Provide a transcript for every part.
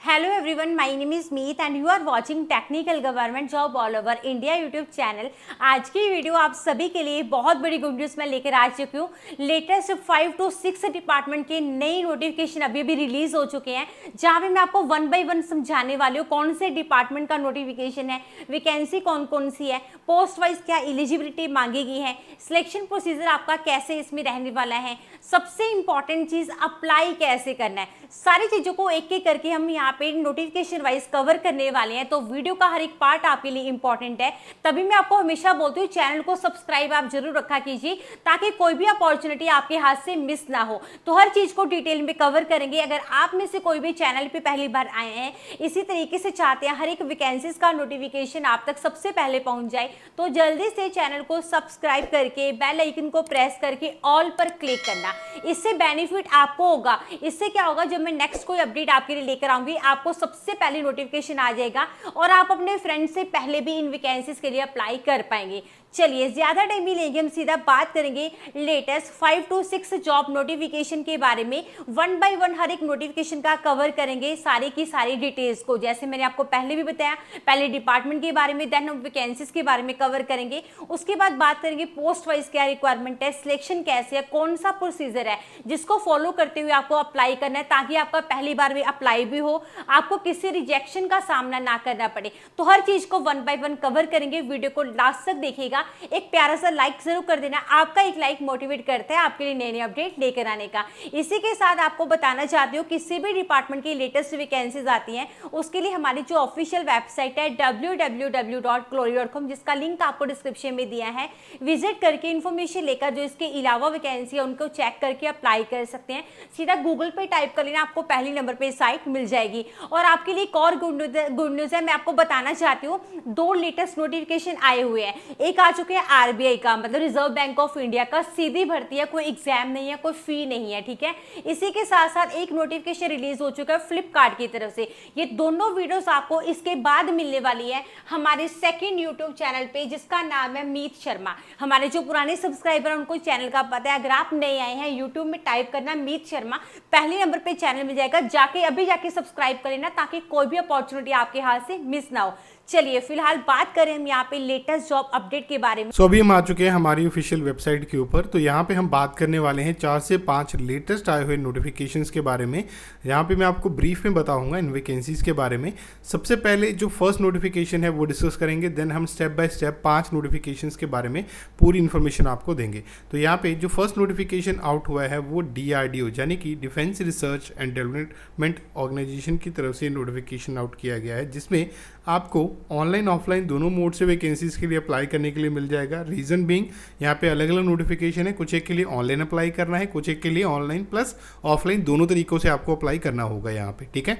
Hello everyone, my name is Meet and you are watching technical government job all over India YouTube channel. आज की video आप सभी के लिए बहुत बड़ी गुड न्यूज़ मैं लेकर आ चुकी हूँ। लेटेस्ट 5 to 6 डिपार्टमेंट के नई नोटिफिकेशन अभी रिलीज हो चुके हैं, जहाँ पे मैं आपको वन बाय वन समझाने वाली हूँ कौन से डिपार्टमेंट का नोटिफिकेशन है, वैकेंसी कौन कौन सी है, पोस्ट वाइज क्या एलिजिबिलिटी मांगी गई है, सिलेक्शन प्रोसीजर आपका कैसे इसमें रहने वाला है, सबसे इंपॉर्टेंट चीज अप्लाई कैसे करना है। सारी चीजों को एक एक करके हम यहाँ पे नोटिफिकेशन वाइज कवर करने वाले हैं, तो वीडियो का हर एक पार्ट आपके लिए इंपॉर्टेंट है। तभी मैं आपको हमेशा बोलती हूँ चैनल को सब्सक्राइब आप जरूर रखा कीजिए, ताकि कोई भी अपॉर्चुनिटी आपके हाथ से मिस ना हो। तो हर चीज को डिटेल में कवर करेंगे। अगर आप में से कोई भी चैनल पे पहली बार आए हैं, इसी तरीके से चाहते हैं हर एक वैकेंसीज का नोटिफिकेशन आप तक सबसे पहले पहुंच जाए, तो जल्दी से चैनल को सब्सक्राइब करके बेल आइकन को प्रेस करके ऑल पर क्लिक करना। इससे बेनिफिट आपको होगा। इससे क्या होगा, जब मैं नेक्स्ट कोई अपडेट आपके लिए लेकर आऊंगी, आपको सबसे पहले नोटिफिकेशन आ जाएगा और आप अपने फ्रेंड से पहले भी इन वैकेंसीज के लिए अप्लाई कर पाएंगे। चलिए ज्यादा टाइम नहीं लेंगे, हम सीधा बात करेंगे लेटेस्ट 5 to 6 जॉब नोटिफिकेशन के बारे में। वन बाय वन हर एक नोटिफिकेशन का कवर करेंगे, सारी की सारी डिटेल्स को। जैसे मैंने आपको पहले भी बताया, पहले डिपार्टमेंट के बारे में, देन हम वैकेंसीज के बारे में कवर करेंगे। उसके बाद बात करेंगे पोस्ट वाइज क्या रिक्वायरमेंट है, सिलेक्शन कैसे है, कौन सा प्रोसीजर है जिसको फॉलो करते हुए आपको अप्लाई करना है, ताकि आपका पहली बार भी अप्लाई भी हो, आपको किसी रिजेक्शन का सामना ना करना पड़े। तो हर चीज को वन बाय वन कवर करेंगे। वीडियो को लास्ट तक देखिएगा। एक प्यारा सा लाइक जरूर कर देना, आपका एक लाइक मोटिवेट करता है आपके लिए नए नए अपडेट लेकर आने का। इसी के साथ आपको बताना चाहती हूँ, किसी भी डिपार्टमेंट की लेटेस्ट वैकेंसीज आती हैं, उसके लिए हमारी जो ऑफिशियल वेबसाइट है www.glory.com, जिसका लिंक आपको डिस्क्रिप्शन में दिया है, विजिट करके इन्फॉर्मेशन लेकर जो इसके अलावा वैकेंसी है उनको चेक करके अप्लाई कर सकते हैं। सीधा गूगल पे टाइप कर लेना, आपको पहले नंबर पे साइट मिल जाएगी। और आपके लिए एक और गुड न्यूज है, मैं आपको बताना चाहती हूँ, 2 लेटेस्ट नोटिफिकेशन आए हुए हैं। एक आ चुके हैं आरबीआई का, मतलब रिजर्व बैंक ऑफ इंडिया का, सीधी भर्ती है, कोई एग्जाम नहीं है, कोई फी नहीं है, ठीक है। इसी के साथ साथ एक नोटिफिकेशन रिलीज हो चुका है फ्लिपकार्ट की तरफ से। ये दोनों वीडियोस आपको इसके बाद मिलने वाली है हमारे सेकंड यूट्यूब चैनल पे, जिसका नाम है मीत शर्मा। हमारे जो पुराने सब्सक्राइबर हैं उनको चैनल का पता है। अगर आप नए आए हैं, यूट्यूब में टाइप करना मीत शर्मा, पहले नंबर पे चैनल मिल जाएगा, अभी जाके सब्सक्राइब कर लेना, ताकि कोई भी अपॉर्चुनिटी आपके हाथ से मिस ना हो। चलिए फिलहाल बात करें हम यहाँ पे लेटेस्ट जॉब अपडेट के बारे में। अभी हम आ चुके हैं हमारी ऑफिशियल वेबसाइट के ऊपर। तो यहाँ पे हम बात करने वाले हैं 4 से 5 लेटेस्ट आए हुए नोटिफिकेशंस के बारे में। यहाँ पे मैं आपको ब्रीफ में बताऊंगा इन वैकेंसीज के बारे में। सबसे पहले जो फर्स्ट नोटिफिकेशन है वो डिस्कस करेंगे, देन हम स्टेप बाय स्टेप 5 नोटिफिकेशंस के बारे में पूरी इन्फॉर्मेशन आपको देंगे। तो यहाँ पे जो फर्स्ट नोटिफिकेशन आउट हुआ है वो DRDO यानी कि defence research and development organisation की तरफ से नोटिफिकेशन आउट किया गया है, जिसमें आपको ऑनलाइन ऑफलाइन दोनों मोड से वैकेंसीज के लिए अप्लाई करने के लिए मिल जाएगा। रीज़न बीइंग, यहाँ पे अलग अलग नोटिफिकेशन है, कुछ एक के लिए ऑनलाइन अप्लाई करना है, कुछ एक के लिए ऑनलाइन प्लस ऑफलाइन दोनों तरीकों से आपको अप्लाई करना होगा यहाँ पे, ठीक है।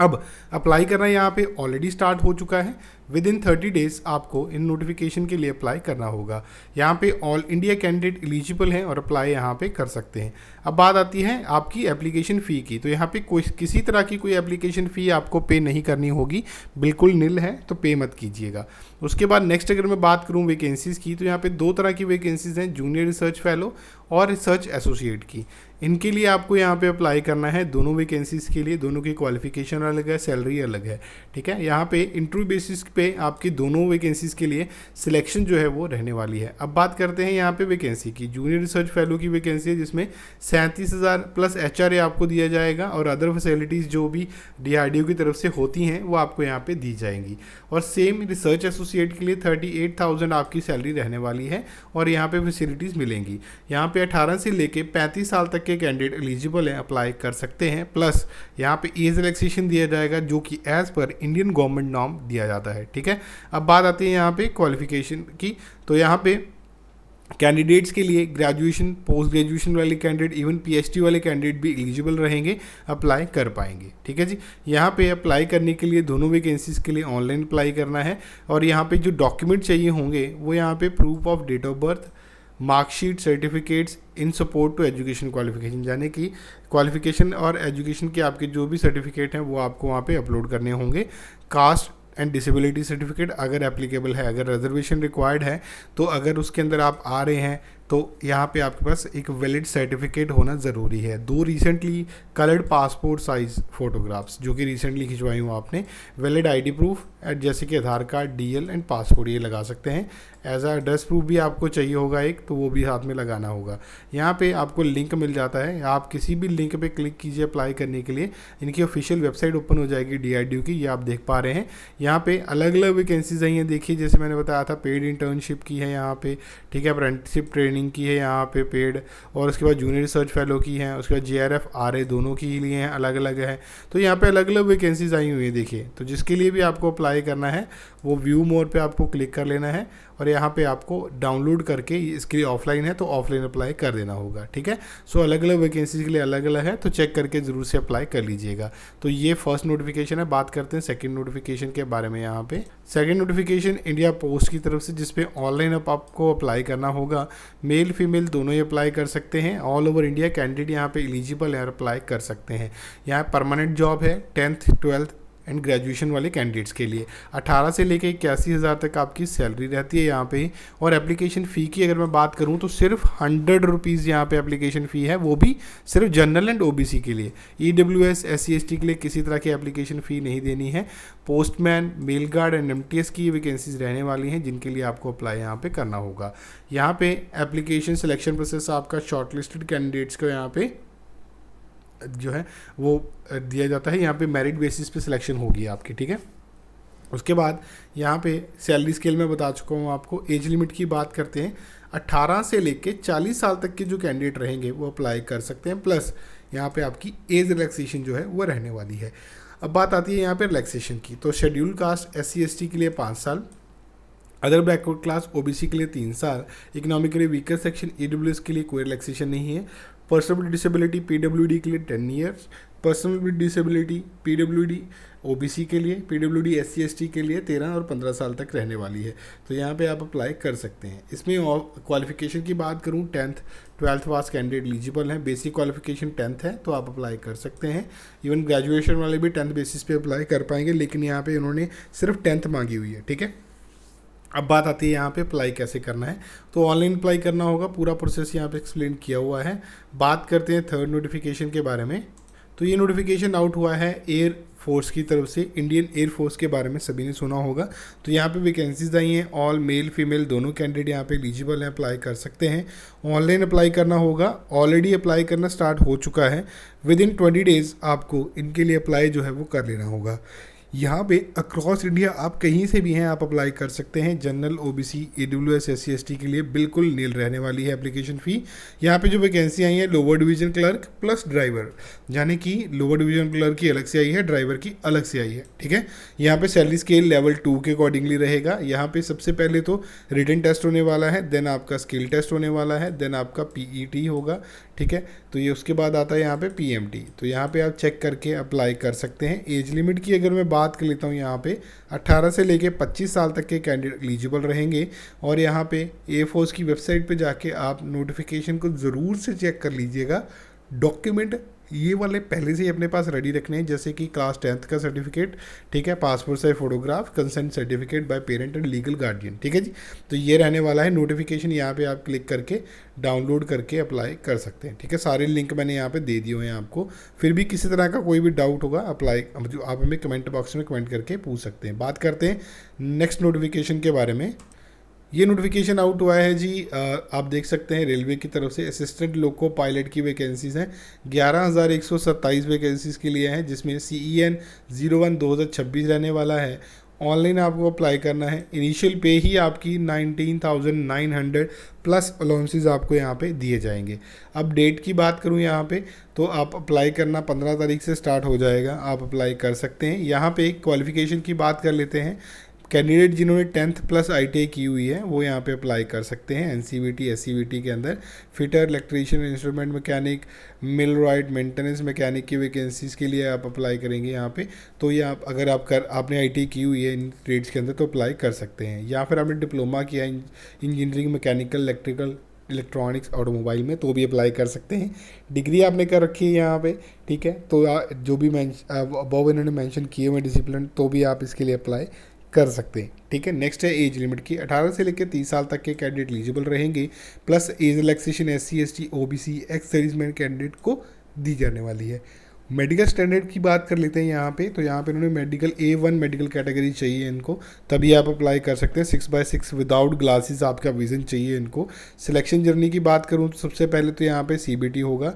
अब अप्लाई करना यहाँ पे ऑलरेडी स्टार्ट हो चुका है। विद इन 30 डेज आपको इन नोटिफिकेशन के लिए अप्लाई करना होगा। यहाँ पे ऑल इंडिया कैंडिडेट एलिजिबल हैं और अप्लाई यहाँ पे कर सकते हैं। अब बात आती है आपकी एप्लीकेशन फ़ी की। तो यहाँ पे कोई किसी तरह की कोई एप्लीकेशन फ़ी आपको पे नहीं करनी होगी, बिल्कुल निल है, तो पे मत कीजिएगा। उसके बाद नेक्स्ट अगर मैं बात करूँ वैकेंसीज़ की, तो यहाँ पे 2 तरह की वैकेंसीज़ हैं, जूनियर रिसर्च फेलो और रिसर्च एसोसिएट की। इनके लिए आपको यहाँ पे अप्लाई करना है। दोनों वैकेंसीज़ के लिए दोनों की क्वालिफिकेशन अलग है, सैलरी अलग है, ठीक है। यहाँ पे इंटरव्यू बेसिस पे आपकी दोनों वैकेंसीज़ के लिए सिलेक्शन जो है वो रहने वाली है। अब बात करते हैं यहाँ पे वैकेंसी की। जूनियर रिसर्च फेलो की वैकेंसी है, जिसमें 37,000 प्लस HRA आपको दिया जाएगा और अदर फैसिलिटीज़ जो भी DRDO की तरफ से होती हैं वो आपको यहाँ पे दी जाएंगी। और सेम रिसर्च एसोसिएट के लिए 38,000 आपकी सैलरी रहने वाली है और यहाँ पे फैसिलिटीज़ मिलेंगी। यहाँ पे 18 से लेके 35 साल तक के कैंडिडेट एलिजिबल हैं, अप्लाई कर सकते हैं। प्लस यहाँ पे एज रिलैक्सेशन दिया जाएगा, जो कि as per Indian government norm दिया जाता है, ठीक है। अब बात आती है यहाँ पे क्वालिफिकेशन की। तो यहाँ पे कैंडिडेट्स के लिए ग्रेजुएशन, पोस्ट ग्रेजुएशन वाले कैंडिडेट, इवन PhD वाले कैंडिडेट भी एलिजिबल रहेंगे, अप्लाई कर पाएंगे, ठीक है जी। यहाँ पे अप्लाई करने के लिए दोनों वैकेंसीज़ के लिए ऑनलाइन अप्लाई करना है। और यहाँ पे जो डॉक्यूमेंट चाहिए होंगे वो यहाँ पे proof of date of birth, marksheet, certificates in support to education qualification, यानी कि क्वालिफिकेशन और एजुकेशन के आपके जो भी सर्टिफिकेट हैं वो आपको वहाँ पे अपलोड करने होंगे। कास्ट एंड डिसेबिलिटी सर्टिफिकेट अगर एप्लीकेबल है, अगर रिजर्वेशन रिक्वायर्ड है, तो अगर उसके अंदर आप आ रहे हैं तो यहाँ पे आपके पास एक वैलिड सर्टिफिकेट होना ज़रूरी है। 2 recently coloured passport size photographs जो कि रिसेंटली खिंचवाई हूँ आपने, वैलिड आईडी प्रूफ जैसे कि आधार कार्ड, डीएल एंड पासपोर्ट ये लगा सकते हैं। एज अ एड्रेस प्रूफ भी आपको चाहिए होगा एक, तो वो भी साथ में लगाना होगा। यहाँ पे आपको लिंक मिल जाता है, आप किसी भी लिंक पे क्लिक कीजिए अप्लाई करने के लिए, इनकी ऑफिशियल वेबसाइट ओपन हो जाएगी DRDO की, ये आप देख पा रहे हैं। यहाँ पे अलग अलग वैकेंसीज आई हैं, देखिए जैसे मैंने बताया था पेड इंटर्नशिप की है यहाँ पे, ठीक है, अप्रेंटिसशिप ट्रेनिंग की है यहाँ पे पेड, और उसके बाद जूनियर रिसर्च फेलो की है, उसके बाद JRF RA दोनों की लिए हैं, अलग अलग है। तो यहाँ पे अलग अलग वैकेंसीज आई हुई है देखिए। तो जिसके लिए भी आपको अप्लाई करना है वो व्यू मोर पे आपको क्लिक कर लेना है, और यहाँ पे आपको डाउनलोड करके, इसके लिए ऑफलाइन है तो ऑफलाइन अप्लाई कर देना होगा, ठीक है। सो अलग अलग वैकेंसीज के लिए अलग अलग है, तो चेक करके ज़रूर से अप्लाई कर लीजिएगा। तो ये फर्स्ट नोटिफिकेशन है। बात करते हैं सेकंड नोटिफिकेशन के बारे में। यहाँ पे सेकंड नोटिफिकेशन इंडिया पोस्ट की तरफ से, जिसपे ऑनलाइन आपको अप्लाई करना होगा। मेल फीमेल दोनों ही अप्लाई कर सकते हैं। ऑल ओवर इंडिया कैंडिडेट यहाँ पे एलिजिबल है, अप्लाई कर सकते हैं। यहाँ परमानेंट जॉब है 10th 12th एंड ग्रेजुएशन वाले कैंडिडेट्स के लिए। 18 से लेकर 81,000 तक आपकी सैलरी रहती है यहाँ पे। और एप्लीकेशन फ़ी की अगर मैं बात करूँ तो सिर्फ 100 रुपीज़ यहाँ पे एप्लीकेशन फ़ी है, वो भी सिर्फ जनरल एंड OBC के लिए। EWS SC ST के लिए किसी तरह की एप्लीकेशन फ़ी नहीं देनी है। Postman, mail guard and MTS की वैकेंसीज रहने वाली हैं, जिनके लिए आपको अप्लाई यहाँ पे करना होगा। यहाँ पे एप्लीकेशन सिलेक्शन प्रोसेस आपका शॉर्टलिस्टेड कैंडिडेट्स को यहाँ पे जो है वो दिया जाता है। यहाँ पे मेरिट बेसिस पे सिलेक्शन होगी आपकी, ठीक है। उसके बाद यहाँ पे सैलरी स्केल में बता चुका हूँ आपको। एज लिमिट की बात करते हैं, 18 से लेके 40 साल तक के जो कैंडिडेट रहेंगे वो अप्लाई कर सकते हैं। प्लस यहाँ पे आपकी एज रिलैक्सेशन जो है वो रहने वाली है। अब बात आती है यहाँ पे रिलैक्सेशन की। तो शेड्यूल कास्ट SC ST के लिए 5 साल, अदर बैकवर्ड क्लास OBC के लिए 3 साल, इकोनॉमिकली वीकर सेक्शन EWS के लिए कोई रिलैक्सेशन नहीं है। पर्सन विद डिसेबिलिटी PWD के लिए 10 years, person with disability PWD OBC के लिए, PWD SC ST के लिए 13 और 15 साल तक रहने वाली है। तो यहाँ पे आप अप्लाई कर सकते हैं। इसमें क्वालिफिकेशन की बात करूँ, 10th 12th पास कैंडिडेट एलिजिबल हैं। बेसिक क्वालिफिकेशन 10th है तो आप अप्लाई कर सकते हैं। इवन ग्रेजुएशन वाले भी 10th बेसिस पे अप्लाई कर पाएंगे, लेकिन यहाँ पे उन्होंने सिर्फ 10th मांगी हुई है, ठीक है। अब बात आती है यहाँ पे अप्लाई कैसे करना है। तो ऑनलाइन अप्लाई करना होगा, पूरा प्रोसेस यहाँ पे एक्सप्लेन किया हुआ है। बात करते हैं थर्ड नोटिफिकेशन के बारे में। तो ये नोटिफिकेशन आउट हुआ है एयर फोर्स की तरफ से। इंडियन एयर फोर्स के बारे में सभी ने सुना होगा। तो यहाँ पे वैकेंसीज आई हैं, ऑल मेल फीमेल दोनों कैंडिडेट यहाँ पे एलिजिबल हैं, अप्लाई कर सकते हैं। ऑनलाइन अप्लाई करना होगा, ऑलरेडी अप्लाई करना स्टार्ट हो चुका है। विद इन 20 डेज़ आपको इनके लिए अप्लाई जो है वो कर लेना होगा। यहाँ पे अक्रॉस इंडिया आप कहीं से भी हैं आप अप्लाई कर सकते हैं। General OBC EWS SC ST के लिए बिल्कुल नील रहने वाली है एप्लीकेशन फ़ी। यहाँ पे जो वैकेंसी आई है lower division clerk plus driver, यानी कि लोअर डिवीजन क्लर्क की अलग से आई है, ड्राइवर की अलग से आई है, ठीक है। यहाँ पे सैलरी स्केल लेवल 2 के अकॉर्डिंगली रहेगा। यहाँ पे सबसे पहले तो रिटन टेस्ट होने वाला है, देन आपका स्किल टेस्ट होने वाला है, देन आपका PET होगा, ठीक है। तो ये उसके बाद आता है यहाँ पे PMT। तो यहाँ पे आप चेक करके अप्लाई कर सकते हैं। एज लिमिट की अगर मैं बात कर लेता हूँ, यहाँ पे 18 से लेके 25 साल तक के कैंडिडेट एलिजिबल रहेंगे। और यहाँ पे एयर फोर्स की वेबसाइट पे जाके आप नोटिफिकेशन को ज़रूर से चेक कर लीजिएगा। डॉक्यूमेंट ये वाले पहले से ही अपने पास रेडी रखने हैं, जैसे कि क्लास 10th का सर्टिफिकेट, ठीक है, passport size photograph, consent certificate by parent and legal guardian, ठीक है जी। तो ये रहने वाला है नोटिफिकेशन। यहाँ पे आप क्लिक करके डाउनलोड करके अप्लाई कर सकते हैं, ठीक है। सारे लिंक मैंने यहाँ पे दे दिए हैं आपको। फिर भी किसी तरह का कोई भी डाउट होगा अप्लाई जो आप हमें कमेंट बॉक्स में कमेंट करके पूछ सकते हैं। बात करते हैं नेक्स्ट नोटिफिकेशन के बारे में। ये नोटिफिकेशन आउट हुआ है जी, आप देख सकते हैं रेलवे की तरफ से असिस्टेंट लोको पायलट की वैकेंसीज़ हैं। 11,127 वैकेंसीज़ के लिए हैं, जिसमें CEN 01/2026 रहने वाला है। ऑनलाइन आपको अप्लाई करना है। इनिशियल पे ही आपकी 19,900 प्लस अलाउंसेस आपको यहाँ पे दिए जाएंगे। अब डेट की बात करूँ यहाँ पे, तो आप अप्लाई करना 15 तारीख से स्टार्ट हो जाएगा, आप अप्लाई कर सकते हैं। यहाँ पे क्वालिफिकेशन की बात कर लेते हैं। कैंडिडेट जिन्होंने 10th प्लस ITI की हुई है वो यहाँ पे अप्लाई कर सकते हैं। NCVT SCVT के अंदर fitter, electrician, instrument mechanic, millwright, maintenance mechanic की वैकेंसीज़ के लिए आप अप्लाई करेंगे यहाँ पे। तो ये आप अगर आपने ITI की हुई है इन ट्रेड्स के अंदर तो अप्लाई कर सकते हैं। या फिर आपने डिप्लोमा किया engineering, mechanical, electrical, electronics, automobile में तो भी अप्लाई कर सकते हैं। डिग्री आपने कर रखी है यहाँ पे, ठीक है। तो जो भी अबव इन्होंने मेंशन किए हुए डिसिप्लिन, तो भी आप इसके लिए अप्लाई कर सकते हैं। ठीक है, नेक्स्ट है एज लिमिट की। 18 से लेकर 30 साल तक के कैंडिडेट एलिजिबल रहेंगे, plus age relaxation SC ST OBC ex serviceman candidate को दी जाने वाली है। मेडिकल स्टैंडर्ड की बात कर लेते हैं यहाँ पे। तो यहाँ पे इन्होंने मेडिकल A1 मेडिकल कैटेगरी चाहिए इनको, तभी आप अप्लाई कर सकते हैं। 6/6 विदाउट ग्लासेस आपका विजन चाहिए इनको। सिलेक्शन जर्नी की बात करूँ तो सबसे पहले तो यहाँ पे CBT होगा,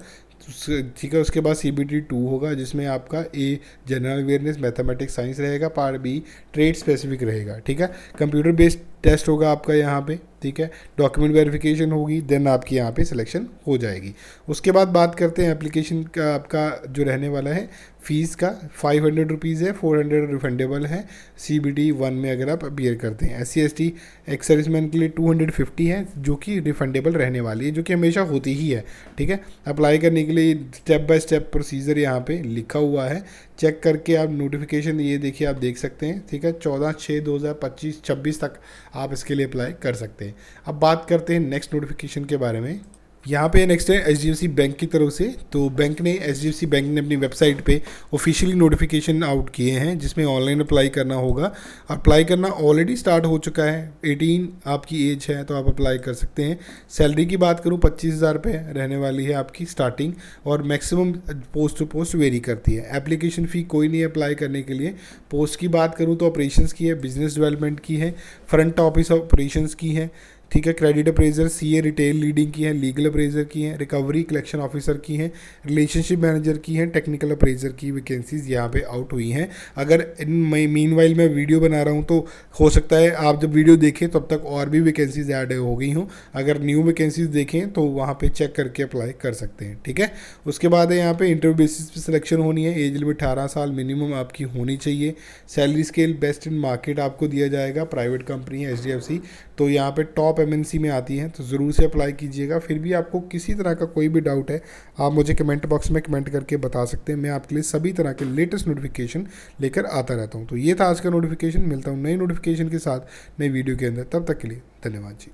ठीक है। उसके बाद CBT 2 होगा, जिसमें आपका A general awareness mathematics science रहेगा, पार्ट B ट्रेड स्पेसिफिक रहेगा। ठीक है, कंप्यूटर बेस्ड टेस्ट होगा आपका यहाँ पे। ठीक है, डॉक्यूमेंट वेरिफिकेशन होगी, देन आपकी यहाँ पे सिलेक्शन हो जाएगी। उसके बाद बात करते हैं एप्लीकेशन का। आपका जो रहने वाला है फ़ीस का 500 रुपीज़ है, 400 रिफंडेबल है CBT 1 में अगर आप अपीयर करते हैं। SC ST एक्स सर्विसमैन के लिए 250 है, जो कि रिफंडेबल रहने वाली है, जो कि हमेशा होती ही है। ठीक है, अप्लाई करने के लिए स्टेप बाय स्टेप प्रोसीजर यहाँ पे लिखा हुआ है, चेक करके आप नोटिफिकेशन ये देखिए, आप देख सकते हैं। ठीक है, 14/6/2025-26 तक आप इसके लिए अप्लाई कर सकते हैं। अब बात करते हैं नेक्स्ट नोटिफिकेशन के बारे में। यहाँ पे नेक्स्ट है HDFC बैंक की तरफ से। तो HDFC बैंक ने अपनी वेबसाइट पे ऑफिशियली नोटिफिकेशन आउट किए हैं, जिसमें ऑनलाइन अप्लाई करना होगा। अप्लाई करना ऑलरेडी स्टार्ट हो चुका है। 18 आपकी एज है तो आप अप्लाई कर सकते हैं। सैलरी की बात करूँ 25,000 रुपये रहने वाली है आपकी स्टार्टिंग, और maximum post to post vary करती है। एप्लीकेशन फ़ी कोई नहीं है अप्लाई करने के लिए। पोस्ट की बात करूँ तो ऑपरेशंस की है, बिजनेस डेवलपमेंट की है, फ्रंट ऑफिस ऑपरेशंस की है। ठीक है, credit appraisal, CA retail leading की है, लीगल अप्रेजर की है, रिकवरी कलेक्शन ऑफिसर की है, रिलेशनशिप मैनेजर की है, टेक्निकल अप्रेजर की वैकेंसीज यहाँ पे आउट हुई हैं। अगर मीनवाइल मैं वीडियो बना रहा हूँ तो हो सकता है आप जब वीडियो देखें तब तक और भी वैकेंसीज ऐड हो गई हों। अगर न्यू वैकेंसीज देखें तो वहाँ पे चेक करके अप्लाई कर सकते हैं। ठीक है, उसके बाद है यहाँ पे इंटरव्यू बेसिस पे सिलेक्शन होनी है। एज लिमिट 18 साल मिनिमम आपकी होनी चाहिए। Salary scale best in market आपको दिया जाएगा। प्राइवेट कंपनी है HDFC, तो यहाँ पे टॉप MNC में आती हैं, तो ज़रूर से अप्लाई कीजिएगा। फिर भी आपको किसी तरह का कोई भी डाउट है आप मुझे कमेंट बॉक्स में कमेंट करके बता सकते हैं। मैं आपके लिए सभी तरह के लेटेस्ट नोटिफिकेशन लेकर आता रहता हूँ। तो ये था आज का नोटिफिकेशन। मिलता हूँ नई नोटिफिकेशन के साथ नई वीडियो के अंदर। तब तक के लिए धन्यवाद जी।